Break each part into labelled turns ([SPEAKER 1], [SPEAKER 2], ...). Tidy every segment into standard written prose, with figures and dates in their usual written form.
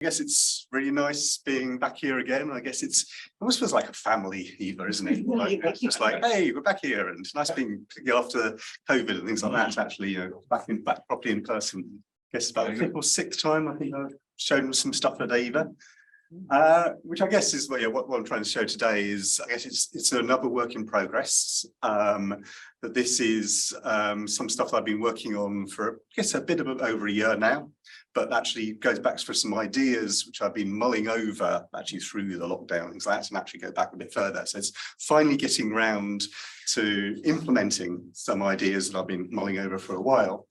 [SPEAKER 1] I guess it's really nice being back here again. I guess it almost feels like a family either, isn't it? Like, it's just like, hey, we're back here, and it's nice being after COVID and things like that. Actually, back properly in person. I guess it's about the fifth or sixth time I think I've shown some stuff at Ava. Which I guess is what I'm trying to show today is, I guess it's another work in progress. That this is some stuff that I've been working on for, I guess, a bit of over a year now, but actually goes back for some ideas which I've been mulling over actually through the lockdown and things like that, and actually go back a bit further. So it's finally getting round to implementing some ideas that I've been mulling over for a while.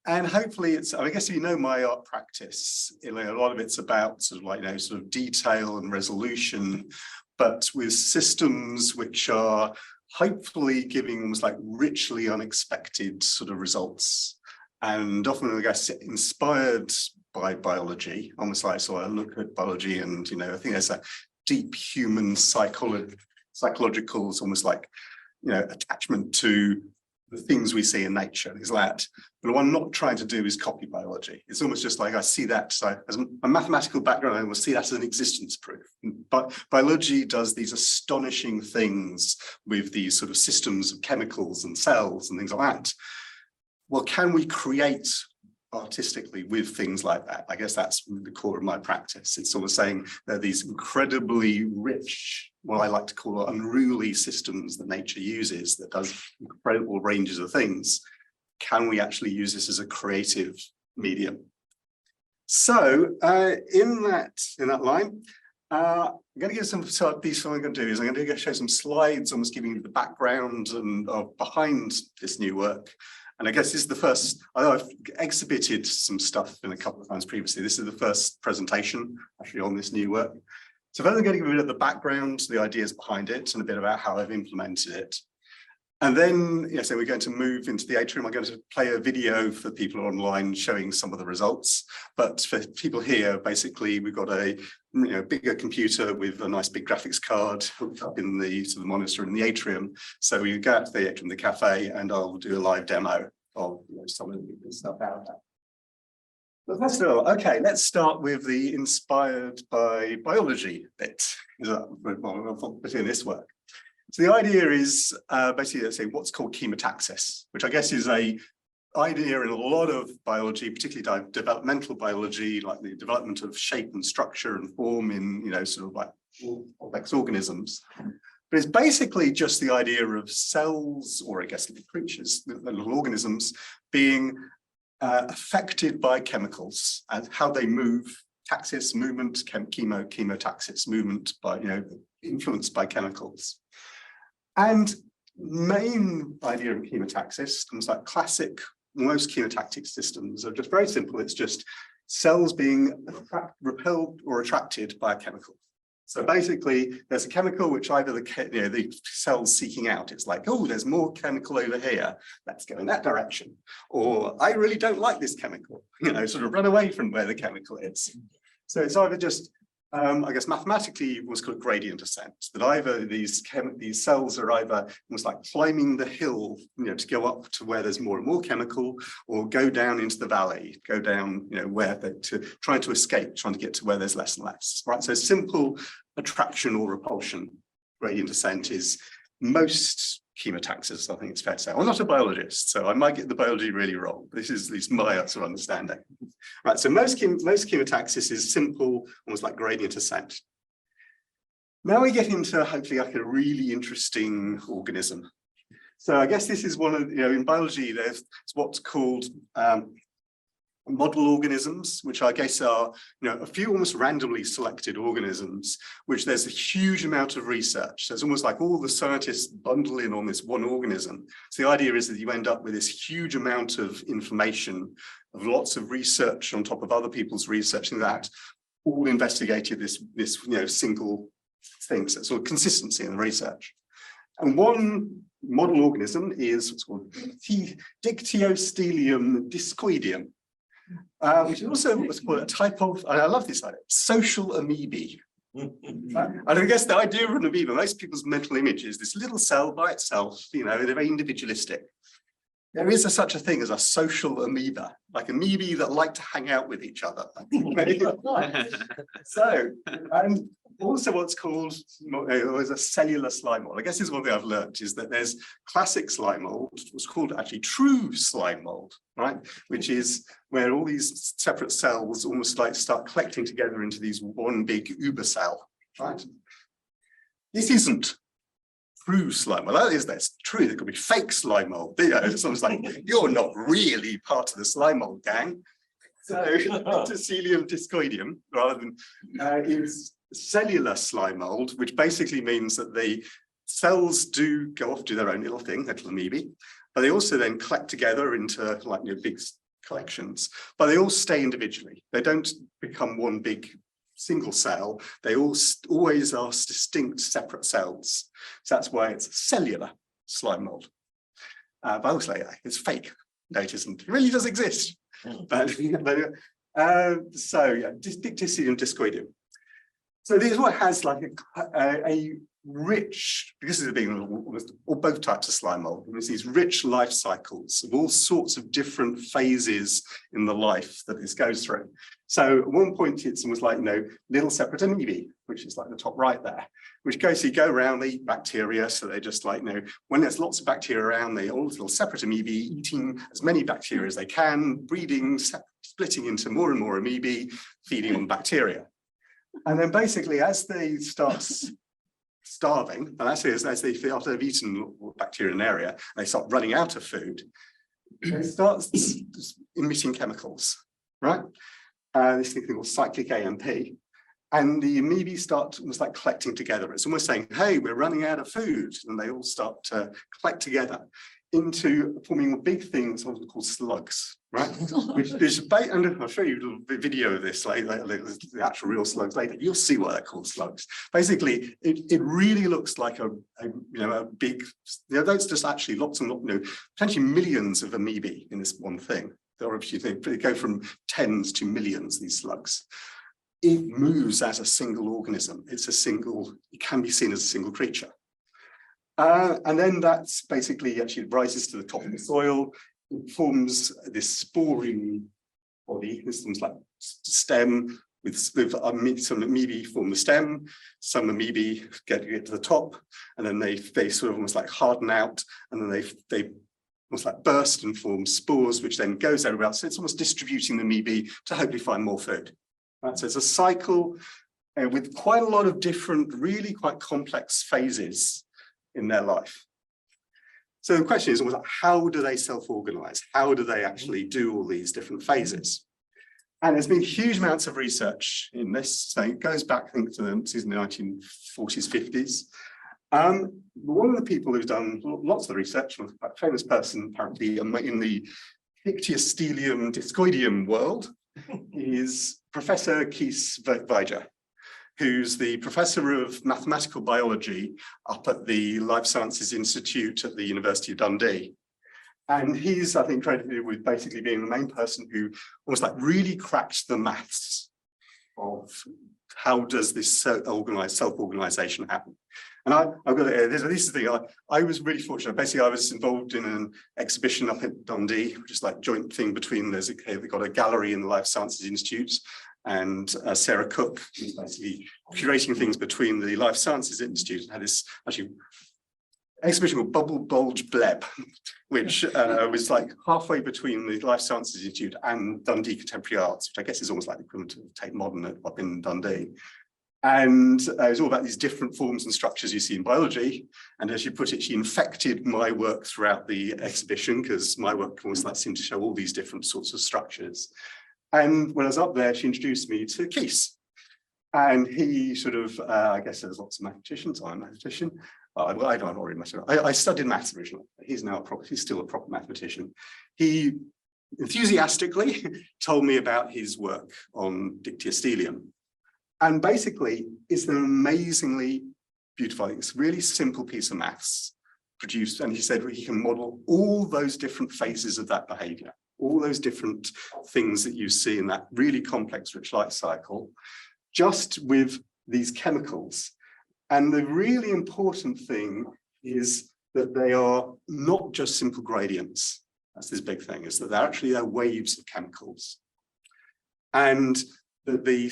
[SPEAKER 1] And hopefully I guess you know my art practice, a lot of it's about sort of detail and resolution, but with systems which are hopefully giving almost like richly unexpected sort of results. And often, I guess, inspired by biology, almost like I look at biology and, I think there's a deep human psychological, almost like, attachment to the things we see in nature, is that. But what I'm not trying to do is copy biology. It's almost just like I see that, so as a mathematical background, I will see that as an existence proof. But biology does these astonishing things with these sort of systems of chemicals and cells and things like that. Well, can we create artistically with things like that? I guess that's the core of my practice. It's sort of saying there are these incredibly rich, what I like to call unruly systems that nature uses that does incredible ranges of things. Can we actually use this as a creative medium? So in that line, I'm going to give some these. What I'm going to do is I'm going to show some slides, almost giving you the background and behind this new work. And I guess this is the first, although I've exhibited some stuff in a couple of times previously, this is the first presentation actually on this new work. So first I'm going to give a bit of the background, the ideas behind it, and a bit about how I've implemented it. And then, so we're going to move into the atrium. I'm going to play a video for people online showing some of the results. But for people here, basically, we've got a bigger computer with a nice big graphics card hooked up in the monitor in the atrium. So we go out to the atrium, the cafe, and I'll do a live demo of some of the stuff out there. But let's start with the inspired by biology bit. Between this work. So the idea is basically, let's say, what's called chemotaxis, which I guess is an idea in a lot of biology, particularly developmental biology, like the development of shape and structure and form in, sort of like complex organisms. But it's basically just the idea of cells, or I guess little creatures, little organisms, being affected by chemicals and how they move. Taxis, movement, chemotaxis, movement by, influenced by chemicals. And main idea of chemotaxis, comes like classic, most chemotactic systems are just very simple. It's just cells being repelled or attracted by a chemical. So basically, there's a chemical which either the cell's seeking out. It's like, oh, there's more chemical over here. Let's go in that direction. Or I really don't like this chemical. Sort of run away from where the chemical is. So it's either just, I guess mathematically what's called gradient descent, that either these cells are either almost like climbing the hill, to go up to where there's more and more chemical, or go down into the valley, go down, trying to escape, trying to get to where there's less and less, right? So simple attraction or repulsion gradient descent is most chemotaxis, I think it's fair to say. I'm not a biologist, so I might get the biology really wrong. This is at least my sort of understanding. Right, so most chemotaxis is simple, almost like gradient descent. Now we get into hopefully like a really interesting organism. So I guess this is one of, in biology, there's what's called model organisms, which I guess are, a few almost randomly selected organisms, which there's a huge amount of research. So it's almost like all the scientists bundle in on this one organism. So the idea is that you end up with this huge amount of information, of lots of research on top of other people's research, and that all investigated this single thing. So sort of consistency in the research. And one model organism is what's called Dictyostelium discoideum. Which is also what's called a type of, I love this idea, social amoebae. And I guess the idea of an amoeba, most people's mental image is this little cell by itself, they're very individualistic. there is such a thing as a social amoeba, like amoebae that like to hang out with each other. So, and also what's called is a cellular slime mold. I guess this is one thing I've learned, is that there's classic slime mold, what's called actually true slime mold, right? Which is where all these separate cells almost like start collecting together into these one big uber cell, right? This isn't true slime mold. Well, that's true. There could be fake slime mold. It's almost like you're not really part of the slime mold gang. So Dictyostelium discoideum, rather than is cellular slime mold, which basically means that the cells do go off, do their own little thing, little amoebae, but they also then collect together into like big collections, but they all stay individually. They don't become one big single cell. They always are distinct separate cells. So that's why it's cellular slime mold. But obviously it's fake. No, it isn't. It really does exist. But so yeah, Dictyostelium discoideum. So this is what has like a rich, because it's being or both types of slime mold, there's these rich life cycles of all sorts of different phases in the life that this goes through. So at one point it's almost like, little separate amoebae, which is like the top right there, which go around, they eat bacteria. So they're just like, when there's lots of bacteria around, they all little separate amoebae eating as many bacteria as they can, breeding, splitting into more and more amoebae, feeding on bacteria. And then basically as they start starving, and actually as they feel after they've eaten bacteria in an area, they start running out of food, they start emitting chemicals, right? This thing called cyclic AMP. And the amoebae start almost like collecting together. It's almost saying, hey, we're running out of food. And they all start to collect together into forming a big thing, something called slugs, right? Which is, and I'll show you a little video of this, like the actual real slugs later. You'll see why they're called slugs. Basically, it really looks like a big, that's just actually lots and lots, potentially millions of amoebae in this one thing. Or if you think they go from tens to millions, these slugs. It moves as a single organism. It can be seen as a single creature. And then that's basically actually rises to the top of the soil. It forms this sporing body. This one's like stem with some amoebae form the stem. Some amoebae get to the top, and then they sort of almost like harden out, and then they almost like burst and form spores, which then goes everywhere else. So it's almost distributing the amoebae to hopefully find more food. Right? So it's a cycle with quite a lot of different, really quite complex phases in their life. So the question is almost like, how do they self-organize? How do they actually do all these different phases? And there's been huge amounts of research in this. So it goes back, I think, to the 1940s, 50s. One of the people who's done lots of the research, a famous person apparently in the Dictyostelium discoideum world, is Professor Kees Vijger, who's the professor of mathematical biology up at the Life Sciences Institute at the University of Dundee. And he's, I think, credited with basically being the main person who almost like really cracked the maths of how does this self-organization happen. And I've got this is the thing. I was really fortunate. Basically, I was involved in an exhibition up at Dundee, which is like joint thing between they've got a gallery in the Life Sciences Institute, and Sarah Cook, who's basically curating things between the Life Sciences Institute, and had this actually exhibition called Bubble Bulge Bleb, which was like halfway between the Life Sciences Institute and Dundee Contemporary Arts, which I guess is almost like the equivalent of Tate Modern up in Dundee. And it was all about these different forms and structures you see in biology. And as you put it, she infected my work throughout the exhibition, because my work always like seemed to show all these different sorts of structures. And when I was up there, she introduced me to Kees. And he sort of, I guess there's lots of mathematicians. I'm a mathematician. I don't know, I studied maths originally. He's still a proper mathematician. He enthusiastically told me about his work on Dictyostelium. And basically, it's an amazingly beautiful, it's a really simple piece of maths produced. And he said he can model all those different phases of that behavior, all those different things that you see in that really complex rich life cycle, just with these chemicals. And the really important thing is that they are not just simple gradients. That's this big thing, is that they're actually waves of chemicals. And the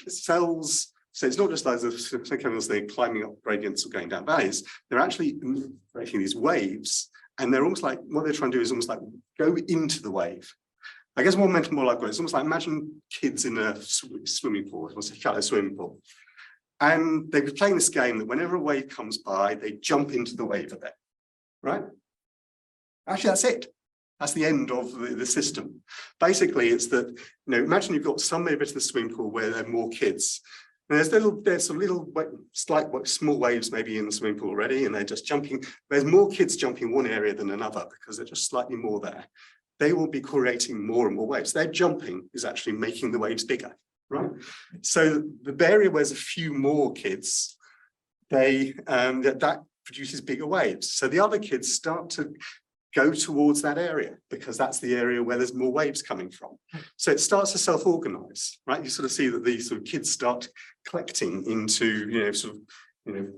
[SPEAKER 1] cells, so it's not just like the chemicals, they're climbing up gradients or going down valleys, they're actually creating these waves, and they're almost like, what they're trying to do is almost like go into the wave. I guess more mental, more like it's almost like imagine kids in a swimming pool, or a shallow swimming pool. And they've been playing this game that whenever a wave comes by, they jump into the wave a bit, right? Actually, that's it. That's the end of the system. Basically, it's that, you know, imagine you've got some bit of the swimming pool where there are more kids. And there's some little slight small waves maybe in the swimming pool already, and they're just jumping. There's more kids jumping one area than another because they're just slightly more there. They will be creating more and more waves. Their jumping is actually making the waves bigger, right? So the area where there's a few more kids, that produces bigger waves. So the other kids start to go towards that area because that's the area where there's more waves coming from. So it starts to self-organize, right? You sort of see that these sort of kids start collecting into,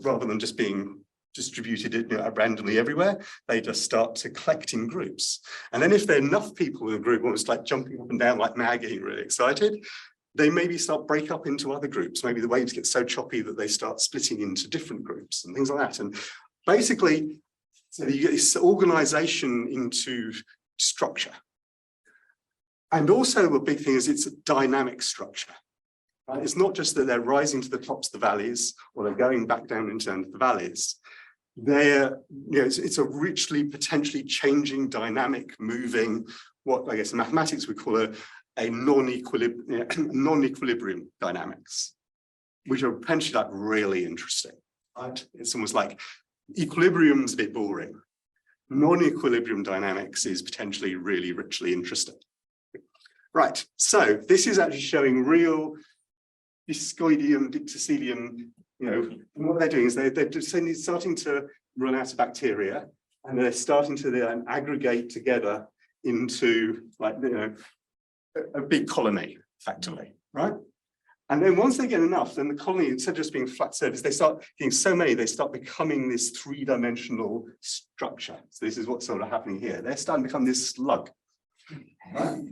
[SPEAKER 1] rather than just being distributed randomly everywhere, they just start to collect in groups. And then if there are enough people in a group, almost like jumping up and down like mad, getting really excited, they maybe break up into other groups. Maybe the waves get so choppy that they start splitting into different groups and things like that. And basically, so you get this organization into structure. And also a big thing is it's a dynamic structure. Right? It's not just that they're rising to the tops of the valleys or they're going back down into the valleys. It's a richly, potentially changing, dynamic, moving, what I guess in mathematics we call a non-equilibrium dynamics, which are potentially like really interesting. Right? It's almost like equilibrium's a bit boring. Non-equilibrium dynamics is potentially really richly interesting. Right, so this is actually showing real discoidium, dictyostelium. And what they're doing is they're just starting to run out of bacteria, and they're starting to then aggregate together into a big colony, effectively, right? And then once they get enough, then the colony, instead of just being flat surface, they start getting so many, they start becoming this three-dimensional structure. So this is what's sort of happening here. They're starting to become this slug. Right?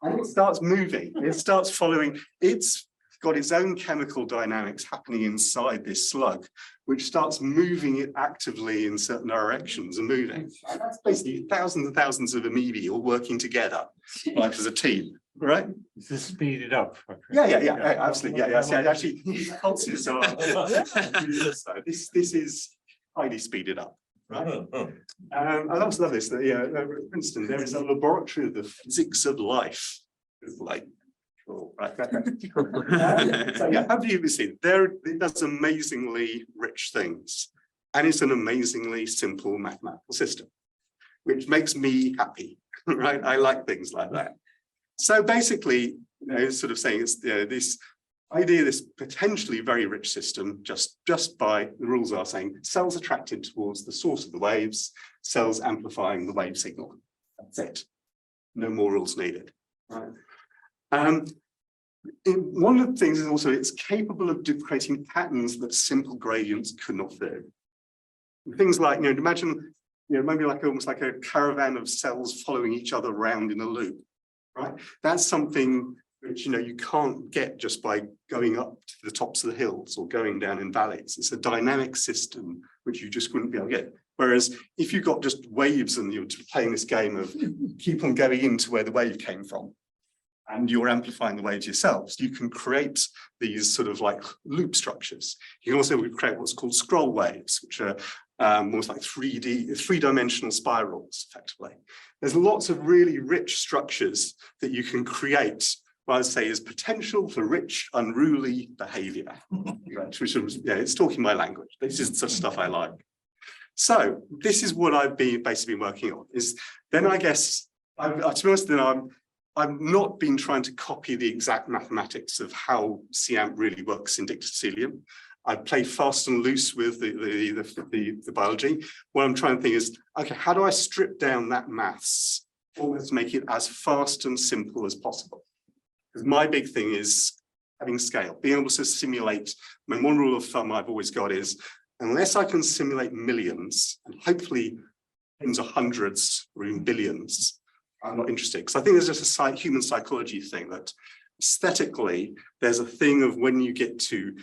[SPEAKER 1] And it starts moving. It starts following. It's got its own chemical dynamics happening inside this slug, which starts moving it actively in certain directions and moving. And that's basically thousands and thousands of amoebae all working together, like as a team, right?
[SPEAKER 2] Is this speeded up?
[SPEAKER 1] Yeah, absolutely. Yeah. Actually, this is highly speeded up. Right. I also love this. That, at Princeton, there is a laboratory of the physics of life. It's like, cool, right? So yeah, have you seen? It does amazingly rich things, and it's an amazingly simple mathematical system, which makes me happy. Right? I like things like that. So basically, sort of saying it's this idea, this potentially very rich system, just by the rules are saying cells attracted towards the source of the waves, cells amplifying the wave signal. That's it. No more rules needed. Right? One of the things is also it's capable of creating patterns that simple gradients could not do. Things like, imagine, maybe like almost like a caravan of cells following each other around in a loop. Right? That's something which you can't get just by going up to the tops of the hills or going down in valleys. It's a dynamic system which you just wouldn't be able to get. Whereas if you've got just waves and you're playing this game of keep on going into where the wave came from, and you're amplifying the waves yourselves, you can create these sort of like loop structures. You can also create what's called scroll waves, which are almost like three-dimensional spirals, effectively. There's lots of really rich structures that you can create, what I'd say is potential for rich, unruly behavior. Right? Which is, it's talking my language. This is the sort of stuff I like. So this is what I've basically been working on. Then I guess, to be honest, I've not been trying to copy the exact mathematics of how CAMP really works in dictyostelium. I play fast and loose with the biology. What I'm trying to think is, okay, how do I strip down that maths, almost make it as fast and simple as possible? Because my big thing is having scale, being able to simulate. I mean, one rule of thumb I've always got is, unless I can simulate millions, and hopefully tens or hundreds or even billions, I'm not interested, because I think there's just a human psychology thing that aesthetically, there's a thing of when you get to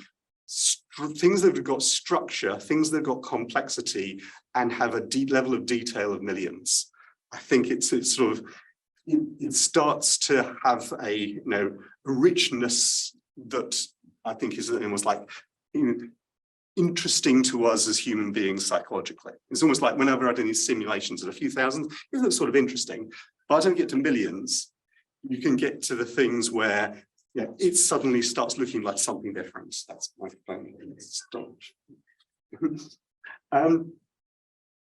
[SPEAKER 1] things that have got structure, things that have got complexity, and have a deep level of detail of millions. I think it's sort of, it starts to have a a richness that I think is almost like interesting to us as human beings psychologically. It's almost like whenever I do these simulations at a few thousand, it looks sort of interesting. But I don't get to millions. You can get to the things where it suddenly starts looking like something different. That's my plan.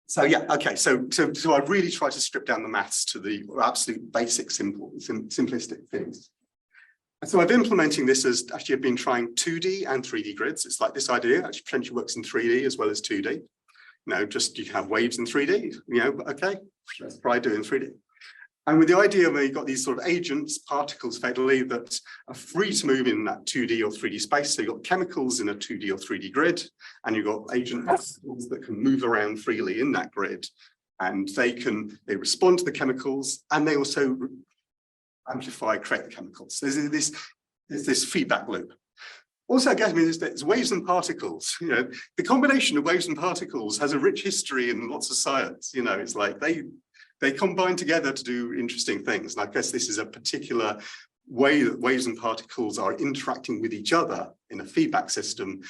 [SPEAKER 1] So yeah, okay. So I really try to strip down the maths to the absolute basic, simplistic things. And so I've implementing this as actually I've been trying 2D and 3D grids. It's like this idea actually potentially works in 3D as well as 2D. Just you can have waves in 3D. Okay, let's try doing 3D. And with the idea where you've got these sort of agents, particles effectively, that are free to move in that 2D or 3D space. So you've got chemicals in a 2D or 3D grid, and you've got agent particles that can move around freely in that grid. And they respond to the chemicals, and they also amplify, create the chemicals. There's this feedback loop. Also, I guess, there's waves and particles. The combination of waves and particles has a rich history in lots of science. It's like they combine together to do interesting things. And I guess this is a particular way that waves and particles are interacting with each other in a feedback system.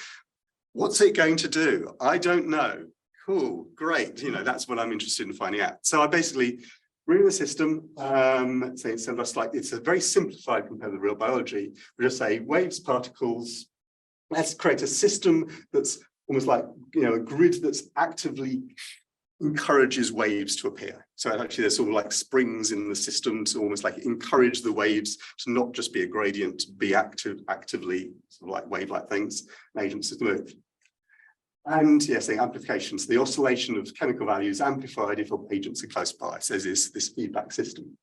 [SPEAKER 1] What's it going to do? I don't know. Cool, great. That's what I'm interested in finding out. So I basically read the system. So it's a very simplified compared to real biology. We just say waves, particles. Let's create a system that's almost like a grid that's actively encourages waves to appear. So actually there's sort of like springs in the system to almost like encourage the waves to not just be a gradient, to be actively sort of like wave-like things, agents to move. And yes, the amplifications, the oscillation of chemical values amplified if agents are close by. So there's this feedback system.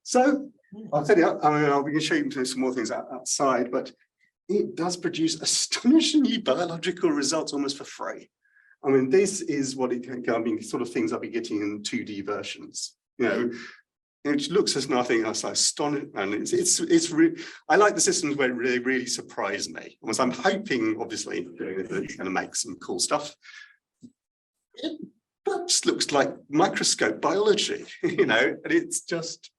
[SPEAKER 1] So I'll tell you, I'll be show you some more things outside, but it does produce astonishingly biological results almost for free. This is what it can be, sort of things I'll be getting in 2D versions. It looks as nothing else. Astonishing, and it's really. I like the systems where they really surprise me. I'm hoping, obviously, that it's going to make some cool stuff. It just looks like microscope biology, and it's just,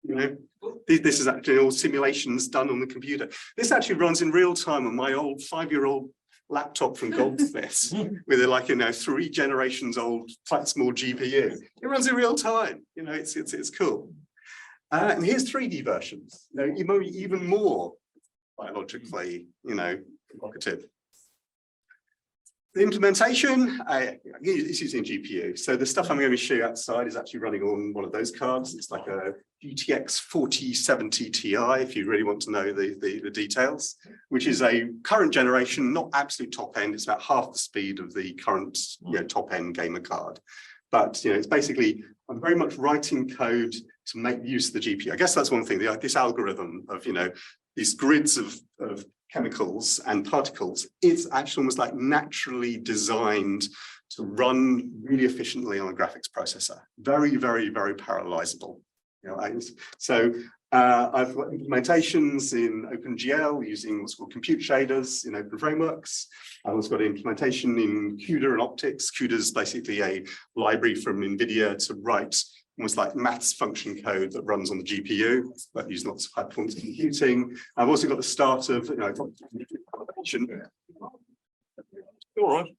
[SPEAKER 1] this is actually all simulations done on the computer. This actually runs in real time on my old 5-year-old laptop from Goldsmiths with a 3 generations old quite small GPU. It runs in real time. It's cool. And here's 3D versions. Even more biologically, provocative. The implementation is using GPU. So the stuff I'm going to show you outside is actually running on one of those cards. It's like a GTX 4070 Ti, if you really want to know the details, which is a current generation, not absolute top end. It's about half the speed of the current top end gamer card. But it's basically, I'm very much writing code to make use of the GPU. I guess that's one thing, this algorithm of these grids of chemicals and particles, it's actually almost like naturally designed to run really efficiently on a graphics processor. Very, very, very parallelizable. So I've got implementations in OpenGL using what's called compute shaders in open frameworks. I've also got an implementation in CUDA and optics. CUDA is basically a library from NVIDIA to write almost like maths function code that runs on the GPU, but using lots of high performance computing. I've also got the start of
[SPEAKER 2] All right.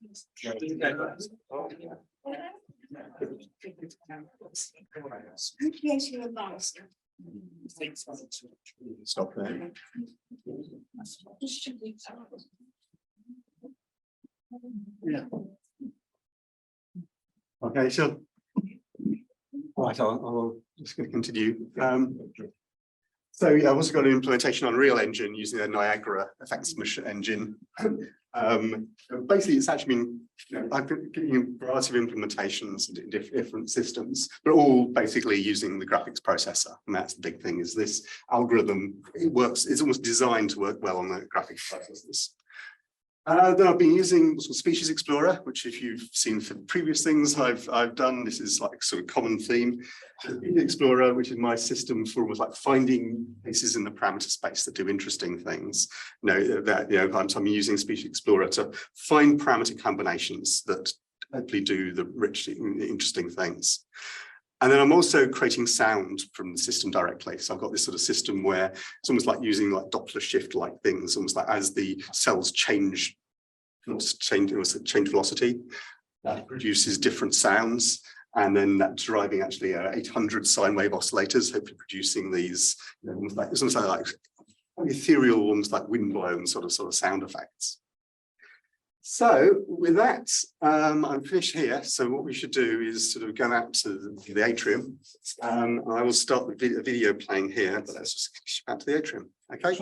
[SPEAKER 1] Stop there. Yeah. Okay, so right, I'll just going to continue. So yeah, I've also got an implementation on Real Engine using a Niagara effects engine. Basically, it's actually been, I've been getting a variety of implementations in different systems, but all basically using the graphics processor. And that's the big thing, is this algorithm, it works, it's almost designed to work well on the graphics processors. Then I've been using what's called Species Explorer, which if you've seen for previous things I've done, this is like sort of common theme. Species Explorer, which is my system for almost like finding places in the parameter space that do interesting things. I'm using Species Explorer to find parameter combinations that hopefully do the rich, interesting things. And then I'm also creating sound from the system directly. So I've got this sort of system where it's almost like using like Doppler shift like things, almost like as the cells change velocity, that produces different sounds. And then that's driving actually 800 sine wave oscillators, hopefully producing these, almost like ethereal, almost like windblown sort of sound effects. So with that, I'm finished here. So what we should do is sort of go out to the atrium. I will start the video playing here, but let's just back to the atrium. Okay.